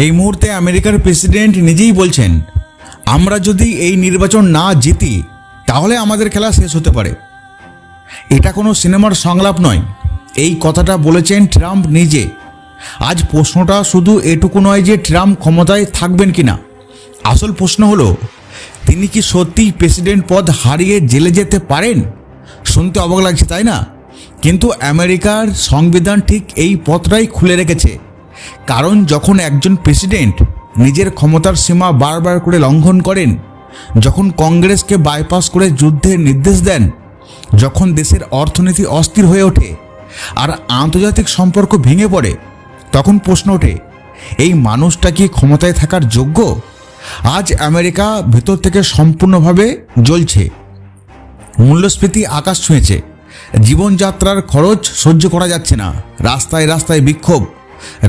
এই মুহূর্তে আমেরিকার প্রেসিডেন্ট নিজেই বলছেন, আমরা যদি এই নির্বাচন না জিতি তাহলে আমাদের খেলা শেষ হতে পারে। এটা কোনো সিনেমার সংলাপ নয়, এই কথাটা বলেছেন ট্রাম্প নিজে। আজ প্রশ্নটা শুধু এটুকু নয় যে ট্রাম্প ক্ষমতায় থাকবেন কিনা, আসল প্রশ্ন হলো তিনি কি সত্যিই প্রেসিডেন্ট পদ হারিয়ে জেলে যেতে পারেন। শুনতে অবাক লাগছে তাই না, কিন্তু আমেরিকার সংবিধান ঠিক এই পথটাই খুলে রেখেছে। কারণ যখন একজন প্রেসিডেন্ট নিজের ক্ষমতার সীমা বারবার করে লঙ্ঘন করেন, যখন কংগ্রেসকে বাইপাস করে যুদ্ধের নির্দেশ দেন, যখন দেশের অর্থনীতি অস্থির হয়ে ওঠে আর আন্তর্জাতিক সম্পর্ক ভেঙে পড়ে, তখন প্রশ্ন ওঠে এই মানুষটা কি ক্ষমতায় থাকার যোগ্য। আজ আমেরিকা ভেতর থেকে সম্পূর্ণভাবে জ্বলছে। মূল্যস্ফীতি আকাশ ছুঁয়েছে, জীবনযাত্রার খরচ সহ্য করা যাচ্ছে না, রাস্তায় রাস্তায় বিক্ষোভ,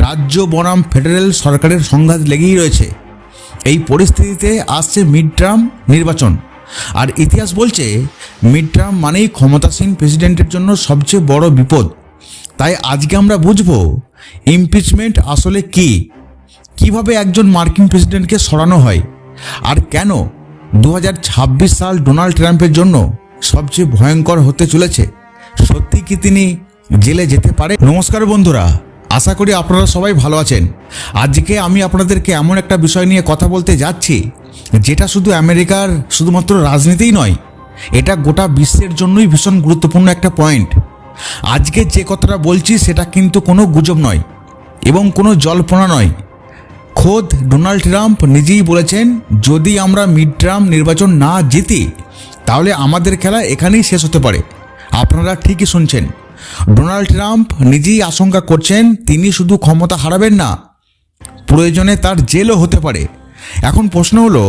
রাজ্য বনাম ফেডারেল সরকারের সংঘাত লেগেই রয়েছে। এই পরিস্থিতিতে আসছে মিড টার্ম নির্বাচন, আর ইতিহাস বলছে মিড টার্ম মানেই ক্ষমতাসীন প্রেসিডেন্টের জন্য সবচেয়ে বড় বিপদ। তাই আজকে আমরা বুঝব ইমপিচমেন্ট আসলে কি, কিভাবে একজন মার্কিন প্রেসিডেন্টকে সরানো হয়, আর কেন 2026 সাল ডোনাল্ড ট্রাম্পের জন্য সবচেয়ে ভয়ঙ্কর হতে চলেছে। সত্যি কি তিনি জেলে যেতে পারে? নমস্কার বন্ধুরা, আশা করি আপনারা সবাই ভালো আছেন। আজকে আমি আপনাদেরকে এমন একটা বিষয় নিয়ে কথা বলতে যাচ্ছি যেটা শুধু আমেরিকার শুধুমাত্র রাজনীতিই নয়, এটা গোটা বিশ্বের জন্যই ভীষণ গুরুত্বপূর্ণ একটা পয়েন্ট। আজকে যে কথাটা বলছি সেটা কিন্তু কোনো গুজব নয় এবং কোনো জল্পনা নয়। খোদ ডোনাল্ড ট্রাম্প নিজেই বলেছেন, যদি আমরা মিড টার্ম নির্বাচন না জিতি তাহলে আমাদের খেলা এখানেই শেষ হতে পারে। আপনারা ঠিকই শুনছেন, ডোনাল্ড ট্রাম্প নিজেই আশঙ্কা করছেন তিনি শুধু ক্ষমতা হারাবেন না, প্রয়োজনে তার জেলও হতে পারে। এখন প্রশ্ন হলো,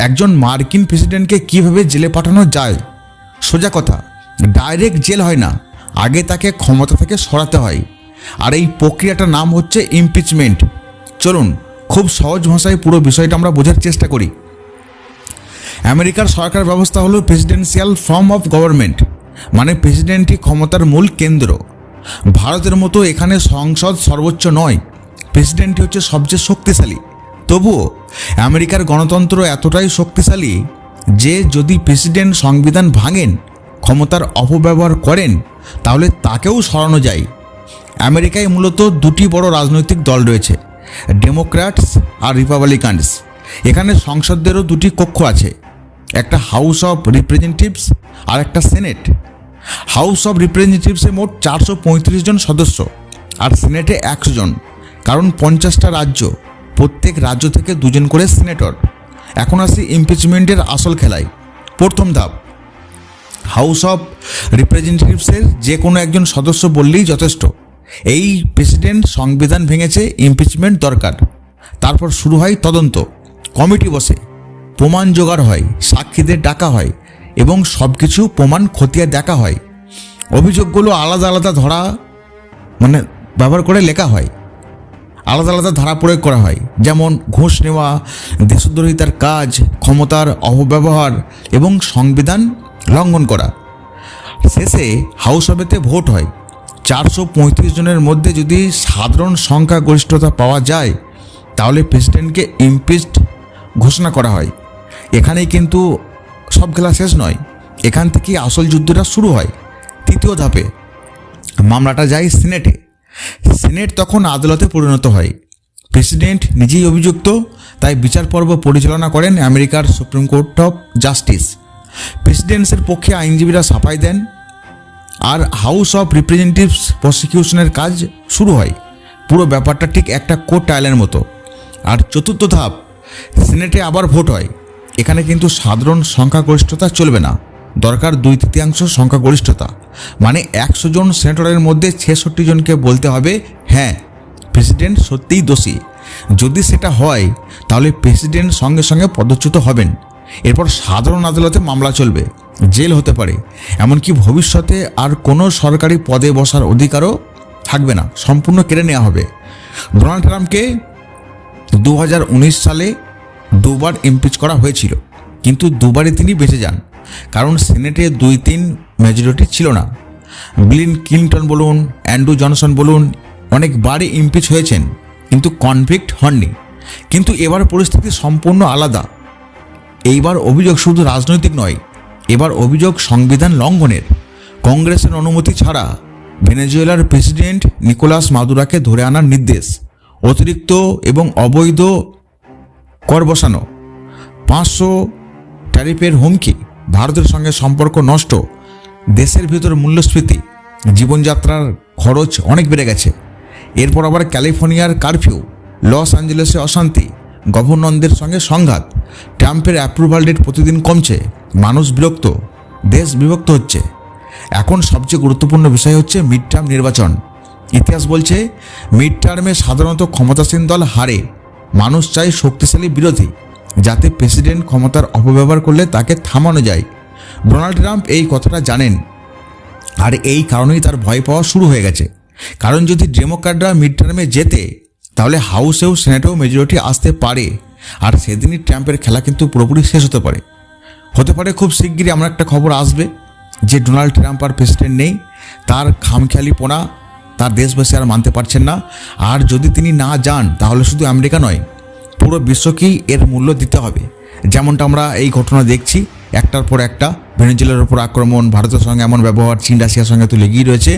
একজন মার্কিন প্রেসিডেন্টকে কিভাবে জেলে পাঠানো যায়? সোজা কথা, ডাইরেক্ট জেল হয় না, আগে তাকে ক্ষমতা থেকে সরাতে হয়, আর এই প্রক্রিয়াটার নাম হচ্ছে ইমপিচমেন্ট। চলুন খুব সহজ ভাষায় পুরো বিষয়টা আমরা বোঝার চেষ্টা করি। আমেরিকার সরকার ব্যবস্থা হলো প্রেসিডেন্সিয়াল ফর্ম অফ গভর্নমেন্ট, মানে প্রেসিডেন্টই ক্ষমতার মূল কেন্দ্র। ভারতের মতো এখানে সংসদ সর্বোচ্চ নয়, প্রেসিডেন্টই হচ্ছে সবচেয়ে শক্তিশালী। তবুও আমেরিকার গণতন্ত্র এতটাই শক্তিশালী যে যদি প্রেসিডেন্ট সংবিধান ভাঙেন, ক্ষমতার অপব্যবহার করেন, তাহলে তাকেও সরানো যায়। আমেরিকায় মূলত দুটি বড় রাজনৈতিক দল রয়েছে, ডেমোক্র্যাটস আর রিপাবলিকানস। এখানে সংসদেরও দুটি কক্ষ আছে, একটা হাউস অফ রিপ্রেজেন্টেটিভস আর একটা সেনেট। হাউস অফ রিপ্রেজেন্টেটিভসে মোট 435 জন সদস্য আর সিনেটে 100 জন, কারণ 50টা রাজ্য, প্রত্যেক রাজ্য থেকে 2 জন করে সিনেটর। এখন আসি ইমপিচমেন্টের আসল খেলায়। প্রথম ধাপ, হাউস অফ রিপ্রেজেন্টেটিভসের যে কোনো একজন সদস্য বললেই যথেষ্ট, এই প্রেসিডেন্ট সংবিধান ভেঙেছে, ইমপিচমেন্ট দরকার। তারপর শুরু হয় তদন্ত, কমিটি বসে, প্রমাণ জোগাড় হয়, সাক্ষীদের ডাকা হয় এবং সব কিছু প্রমাণ খতিয়ে দেখা হয়। অভিযোগগুলো আলাদা আলাদা ব্যবহার করে লেখা হয়, আলাদা আলাদা ধারা প্রয়োগ করা হয়, যেমন ঘুষ নেওয়া, দেশদ্রোহিতার কাজ, ক্ষমতার অপব্যবহার এবং সংবিধান লঙ্ঘন করা। শেষে হাউস অফেতে ভোট হয়। 435 জনের মধ্যে যদি সাধারণ সংখ্যাগরিষ্ঠতা পাওয়া যায় তাহলে প্রেসিডেন্টকে ইমপিচড ঘোষণা করা হয়। এখানেই কিন্তু সব খেলা শেষ নয়, এখান থেকেই আসল যুদ্ধটা শুরু হয়। তৃতীয় ধাপে মামলাটা যায় সিনেটে। সিনেট তখন আদালতে পরিণত হয়। প্রেসিডেন্ট নিজেই অভিযুক্ত, তাই বিচার পর্ব পরিচালনা করেন আমেরিকার সুপ্রিম কোর্ট অফ জাস্টিস। প্রেসিডেন্টসের পক্ষে আইনজীবীরা সাফাই দেন, আর হাউস অফ রিপ্রেজেন্টেটিভস প্রসিকিউশনের কাজ শুরু হয়। পুরো ব্যাপারটা ঠিক একটা কোর্ট ট্রায়ালের মতো। আর চতুর্থ ধাপ, সিনেটে আবার ভোট হয়। এখানে কিন্তু সাধারণ সংখ্যাগরিষ্ঠতা চলবে না, দরকার 2/3 সংখ্যাগরিষ্ঠতা, মানে 100 জন সেনেটরের মধ্যে 66 জনকে বলতে হবে হ্যাঁ প্রেসিডেন্ট সত্যিই দোষী। যদি সেটা হয় তাহলে প্রেসিডেন্ট সঙ্গে সঙ্গে পদচ্যুত হবেন। এরপর সাধারণ আদালতে মামলা চলবে, জেল হতে পারে, এমনকি ভবিষ্যতে আর কোনো সরকারি পদে বসার অধিকারও থাকবে না, সম্পূর্ণ কেড়ে নেওয়া হবে। ডোনাল্ড ট্রাম্পকে 2019 সালে 2বার ইমপিচ করা হয়েছিল, কিন্তু 2বারই তিনি বেঁচে যান, কারণ সিনেটে 2/3 মেজরিটি ছিল না। বিল ক্লিন্টন বলুন, অ্যান্ড্রু জনসন বলুন, অনেকবারই ইমপিচ হয়েছেন কিন্তু কনভিক্ট হননি। কিন্তু এবার পরিস্থিতি সম্পূর্ণ আলাদা। এইবার অভিযোগ শুধু রাজনৈতিক নয়, এবার অভিযোগ সংবিধান লঙ্ঘনের। কংগ্রেসের অনুমতি ছাড়া ভেনেজুয়েলার প্রেসিডেন্ট নিকোলাস মাদুরাকে ধরে আনার নির্দেশ, অতিরিক্ত এবং অবৈধ কর বসানো, 500 ট্যারিফের হুমকি, ভারতের সঙ্গে সম্পর্ক নষ্ট, দেশের ভিতর মূল্যস্ফীতি, জীবনযাত্রার খরচ অনেক বেড়ে গেছে। এরপর আবার ক্যালিফোর্নিয়ার কারফিউ, লস অ্যাঞ্জেলেসে অশান্তি, গভর্নরদের সঙ্গে সংঘাত, ট্রাম্পের অ্যাপ্রুভাল রেট প্রতিদিন কমছে, মানুষ বিরক্ত, দেশ বিভক্ত হচ্ছে। এখন সবচেয়ে গুরুত্বপূর্ণ বিষয় হচ্ছে মিড টার্ম নির্বাচন। ইতিহাস বলছে মিড টার্মে সাধারণত ক্ষমতাসীন দল হারে। মানুষ চায় শক্তিশালী বিরোধী, যাতে প্রেসিডেন্ট ক্ষমতার অপব্যবহার করলে তাকে থামানো যায়। ডোনাল্ড ট্রাম্প এই কথাটা জানেন, আর এই কারণেই তার ভয় পাওয়া শুরু হয়ে গেছে। কারণ যদি ডেমোক্র্যাটরা মিড টার্মে জেতে, তাহলে হাউসেও সেনেটেও মেজরিটি আসতে পারে, আর সেদিনই ট্রাম্পের খেলা কিন্তু পুরোপুরি শেষ হতে পারে। খুব শিগগিরই আমরা একটা খবর আসবে যে ডোনাল্ড ট্রাম্প আর প্রেসিডেন্ট নেই, তার খামখেয়ালিপনা তার দেশবাসী আর মানতে পারছেন না। আর যদি তিনি না যান, তাহলে শুধু আমেরিকা নয়, পুরো বিশ্বকেই এর মূল্য দিতে হবে। যেমনটা আমরা এই ঘটনা দেখছি, একটার পর একটা, ভেনেজুয়েলার উপর আক্রমণ, ভারতের সঙ্গে এমন ব্যবহার, চীন রাশিয়ার সঙ্গে তো লেগেই রয়েছে।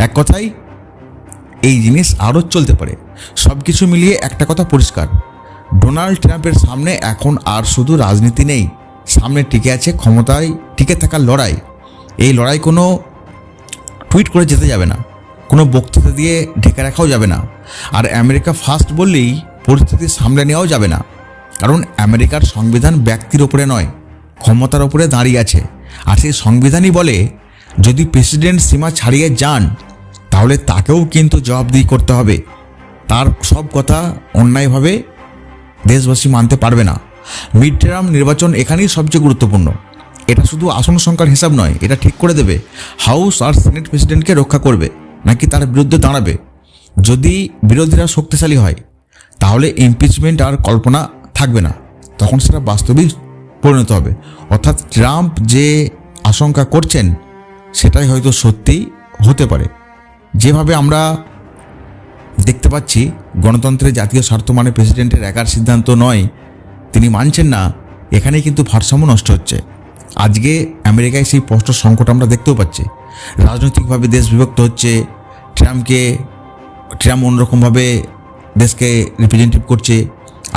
এক কথায় এই জিনিস আরও চলতে পারে। সব কিছু মিলিয়ে একটা কথা পরিষ্কার, ডোনাল্ড ট্রাম্পের সামনে এখন আর শুধু রাজনীতি নেই, সামনে টিকে আছে ক্ষমতায় টিকে থাকার লড়াই। এই লড়াই কোনো টুইট করে যেতে যাবে না, কোনো বক্তৃতা দিয়ে ঢেকে রাখাও যাবে না, আর আমেরিকা ফার্স্ট বললেই পরিস্থিতি সামলে নেওয়াও যাবে না। কারণ আমেরিকার সংবিধান ব্যক্তির ওপরে নয়, ক্ষমতার ওপরে দাঁড়িয়ে আছে। আর সেই সংবিধানই বলে যদি প্রেসিডেন্ট সীমা ছাড়িয়ে যান, তাহলে তাকেও কিন্তু জবাবদিহি করতে হবে। তার সব কথা অন্যায়ভাবে দেশবাসী মানতে পারবে না। মিড টার্ম নির্বাচন এখানেই সবচেয়ে গুরুত্বপূর্ণ। এটা শুধু আসন সংখ্যার হিসাব নয়, এটা ঠিক করে দেবে হাউস আর সেনেট প্রেসিডেন্টকে রক্ষা করবে নাকি তার বিরুদ্ধে দাঁড়াবে। যদি বিরোধীরা শক্তিশালী হয়, তাহলে ইমপিচমেন্ট আর কল্পনা থাকবে না, তখন সেটা বাস্তবিক পরিণত হবে। অর্থাৎ ট্রাম্প যে আশঙ্কা করছেন, সেটাই হয়তো সত্যিই হতে পারে। যেভাবে আমরা দেখতে পাচ্ছি, গণতন্ত্রের জাতীয় স্বার্থ মানে প্রেসিডেন্টের একার সিদ্ধান্ত নয়, তিনি মানছেন না, এখানেই কিন্তু ভারসাম্য নষ্ট হচ্ছে। আজকে আমেরিকায় সেই স্পষ্ট সংকট আমরা দেখতেও পাচ্ছি। রাজনৈতিকভাবে দেশ বিভক্ত হচ্ছে, ট্রাম্প অন্যরকমভাবে দেশকে রিপ্রেজেন্টেটিভ করছে,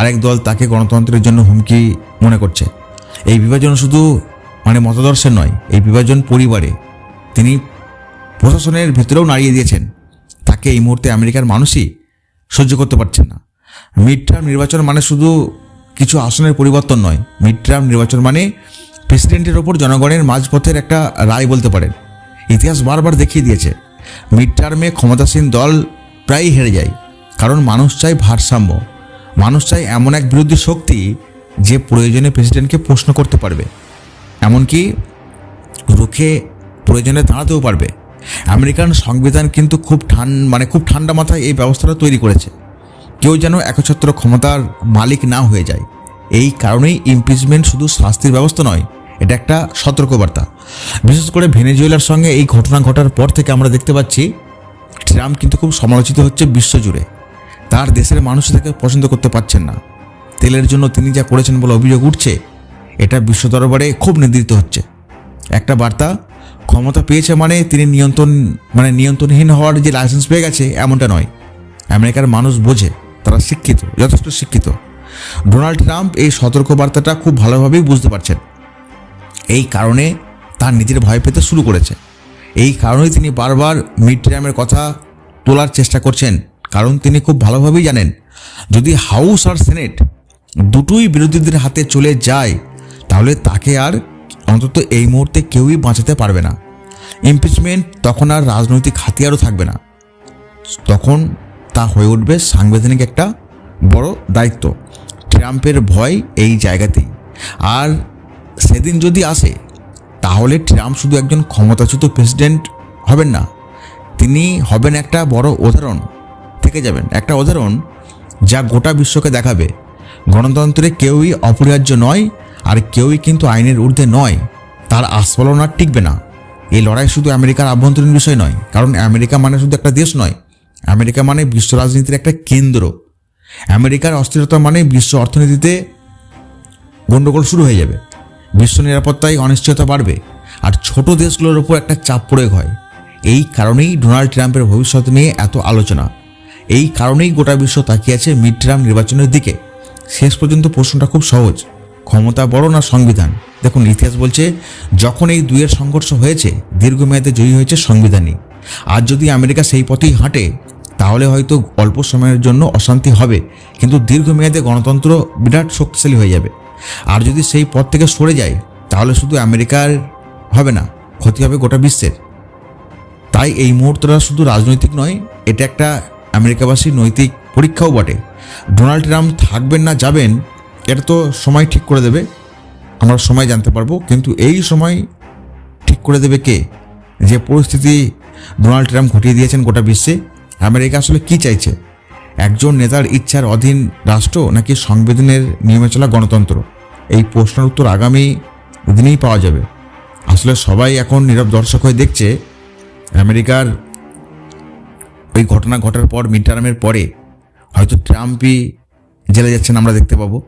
আরেক দল তাকে গণতন্ত্রের জন্য হুমকি মনে করছে। এই বিভাজন শুধু মতাদর্শের নয়, এই বিভাজন পরিবারে, তিনি প্রশাসনের ভেতরেও নাড়িয়ে দিয়েছেন। তাকে এই মুহূর্তে আমেরিকার মানুষই সহ্য করতে পারছেন না। মিড টার্ম নির্বাচন মানে শুধু কিছু আসনের পরিবর্তন নয়, মিড টার্ম নির্বাচন মানে প্রেসিডেন্টের ওপর জনগণের মাঝপথের একটা রায় বলতে পারেন। ইতিহাস বারবার দেখিয়ে দিয়েছে, মিড টার্মে ক্ষমতাসীন দল প্রায়ই হেরে যায়, কারণ মানুষ চায় ভারসাম্য। মানুষ চায় এমন এক বিরোধী শক্তি যে প্রয়োজনে প্রেসিডেন্টকে প্রশ্ন করতে পারবে, এমনকি রুখে প্রয়োজনে দাঁড়াতেও পারবে। আমেরিকান সংবিধান কিন্তু খুব ঠান্ডা মাথায় এই ব্যবস্থাটা তৈরি করেছে, কেউ যেন একচ্ছত্র ক্ষমতার মালিক না হয়ে যায়। এই কারণেই ইমপিচমেন্ট শুধু শাস্তির ব্যবস্থা নয়, এটা একটা সতর্কবার্তা। বিশেষ করে ভেনেজুয়েলার সঙ্গে এই ঘটনা ঘটার পর থেকে আমরা দেখতে পাচ্ছি ট্রাম্প কিন্তু খুব সমালোচিত হচ্ছে বিশ্বজুড়ে। তার দেশের মানুষ তাকে পছন্দ করতে পারছেন না। তেলের জন্য তিনি যা করেছেন বলে অভিযোগ উঠছে, এটা বিশ্ব দরবারে খুব নির্দিষ্ট হচ্ছে। একটা বার্তা, ক্ষমতা পেয়েছে মানে তিনি নিয়ন্ত্রণহীন হওয়ার যে লাইসেন্স পেয়ে গেছে, এমনটা নয়। আমেরিকার মানুষ বোঝে, তারা শিক্ষিত, যথেষ্ট শিক্ষিত। ডোনাল্ড ট্রাম্প এই সতর্কবার্তাটা খুব ভালোভাবেই বুঝতে পারছেন। এই কারণে তার নিজের ভয় পেতে শুরু করেছে। এই কারণেই তিনি বারবার মিড টার্মের কথা তোলার চেষ্টা করছেন, কারণ তিনি খুব ভালোভাবেই জানেন যদি হাউস আর সেনেট দুটোই বিরোধীদের হাতে চলে যায়, তাহলে তাকে আর অন্তত এই মুহূর্তে কেউই বাঁচাতে পারবে না। ইমপিচমেন্ট তখন আর রাজনৈতিক হাতিয়ারও থাকবে না, তখন তা হয়ে উঠবে সাংবিধানিক একটা বড় দায়িত্ব। ট্রাম্পের ভয় এই জায়গাতেই। আর সেদিন যদি আসে, তাহলে ট্রাম্প শুধু একজন ক্ষমতাচ্যুত প্রেসিডেন্ট হবেন না, তিনি হবেন একটা বড় উদাহরণ, থেকে যাবেন একটা উদাহরণ যা গোটা বিশ্বকে দেখাবে গণতন্ত্রে কেউই অপরিহার্য নয়, আর কেউই কিন্তু আইনের ঊর্ধ্বে নয়। তার আস্ফলন আর টিকবে না। এই লড়াই শুধু আমেরিকার আভ্যন্তরীণ বিষয় নয়, কারণ আমেরিকা মানে শুধু একটা দেশ নয়, আমেরিকা মানে বিশ্ব রাজনীতির একটা কেন্দ্র। আমেরিকার অস্থিরতা মানে বিশ্ব অর্থনীতিতে গণ্ডগোল শুরু হয়ে যাবে, বিশ্ব নিরাপত্তায় অনিশ্চয়তা বাড়বে, আর ছোট দেশগুলোর উপর একটা চাপ প্রয়োগ হয়। এই কারণেই ডোনাল্ড ট্রাম্পের ভবিষ্যৎ নিয়ে এত আলোচনা। এই কারণেই গোটা বিশ্ব তাকিয়ে আছে মিড টার্ম নির্বাচনের দিকে। শেষ পর্যন্ত প্রশ্নটা খুব সহজ, ক্ষমতা বড় না সংবিধান? দেখুন, ইতিহাস বলছে যখন এই দুইয়ের সংঘর্ষ হয়েছে দীর্ঘমেয়াদে জয়ী হয়েছে সংবিধানই। আর যদি আমেরিকা সেই পথেই হাঁটে তাহলে হয়তো অল্প সময়ের জন্য অশান্তি হবে, কিন্তু দীর্ঘমেয়াদে গণতন্ত্র বিরাট শক্তিশালী হয়ে যাবে। আর যদি সেই পথ থেকে সরে যায় তাহলে শুধু আমেরিকার হবে না, ক্ষতি হবে গোটা বিশ্বের। তাই এই মুহূর্তটা শুধু রাজনৈতিক নয়, এটা একটা আমেরিকাবাসীর নৈতিক পরীক্ষাও বটে। ডোনাল্ড ট্রাম্প থাকবেন না যাবেন এটা তো সময় ঠিক করে দেবে, আমরা সময় জানতে পারবো। কিন্তু এই সময় ঠিক করে দেবে কে? যে পরিস্থিতি ডোনাল্ড ট্রাম্প ঘটিয়ে দিয়েছেন গোটা বিশ্বে, আমেরিকা আসলে কি চাইছে? একজন নেতার ইচ্ছার অধীন রাষ্ট্র নাকি সংবিধানের নিয়মে চলা গণতন্ত্র? এই প্রশ্নের উত্তর আগামী দিনেই পাওয়া যাবে। আসলে সবাই এখন নীরব দর্শক হয়ে দেখছে আমেরিকার ওই ঘটনা ঘটার পর, মিড টার্মের পরে হয়তো ট্রাম্পই জেলে যাচ্ছেন আমরা দেখতে পাবো।